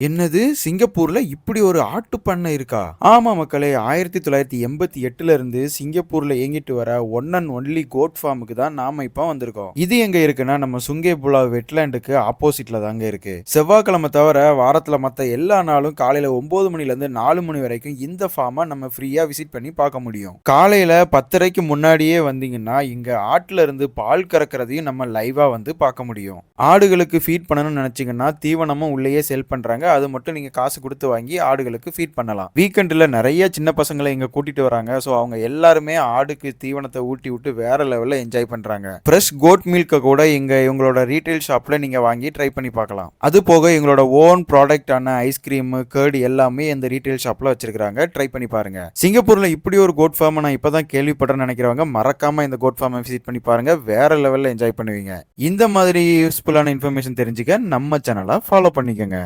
என்னது சிங்கப்பூர்ல இப்படி ஒரு ஆட்டு பண்ணை இருக்கா? ஆமா மக்களே, 1988ல இருந்து சிங்கப்பூர்ல இயங்கிட்டு வர ஒன் அண்ட் ஒன்லி கோட் ஃபார்முக்கு தான் நாம இப்ப வந்திருக்கோம். இது எங்க இருக்குன்னா நம்ம சுங்கே புலா வெட்லேண்டுக்கு ஆப்போசிட்ல தாங்க இருக்கு. செவ்வாய்க்கிழமை தவிர வாரத்துல மத்த எல்லா நாளும் காலையில 9 மணில இருந்து 4 மணி வரைக்கும் இந்த ஃபார்மை நம்ம ஃப்ரீயா விசிட் பண்ணி பார்க்க முடியும். காலையில 10:30க்கு முன்னாடியே வந்தீங்கன்னா இங்க ஆட்டுல இருந்து பால் கறக்கிறதையும் நம்ம லைவா வந்து பார்க்க முடியும். ஆடுகளுக்கு ஃபீட் பண்ணணும்னு நினைச்சீங்கன்னா தீவனமும் உள்ளேயே செல் பண்றாங்க. அது மட்டும் நீங்க காசு கொடுத்து வாங்கி ஆடுகளுக்கு ஃபீட் பண்ணலாம். வீக்கெண்ட்ல நிறைய சின்ன பசங்களை இங்க கூட்டிட்டு வராங்க. ஸோ அவங்க எல்லாருமே ஆடுக்கு தீவனத்தை ஊட்டி விட்டு வேற லெவல்ல என்ஜாய் பண்றாங்க. ஃப்ரெஷ் கோட் மில்கை கூட இங்க இவங்களோட ரீட்டைல் ஷாப்ல நீங்க வாங்கி ட்ரை பண்ணி பார்க்கலாம். அது போக எங்களோட ஓன் ப்ராடக்டான ஐஸ்கிரீம் கர்டு எல்லாமே இந்த ரீட்டைல் ஷாப்ல வச்சிருக்காங்க. ட்ரை பண்ணி பாருங்க. சிங்கப்பூர்ல இப்படி ஒரு கோட் ஃபார்ம் நான் இப்பதான் கேள்விப்படுறேன்னு நினைக்கிறவங்க மறக்காம இந்த கோட் ஃபார்மை விசிட் பண்ணி பாருங்க. வேற லெவல்ல என்ஜாய் பண்ணுவீங்க. இந்த மாதிரி யூஸ்ஃபுல்லான இன்ஃபர்மேஷன் தெரிஞ்சுக்க நம்ம சேனலை ஃபாலோ பண்ணிக்கோங்க.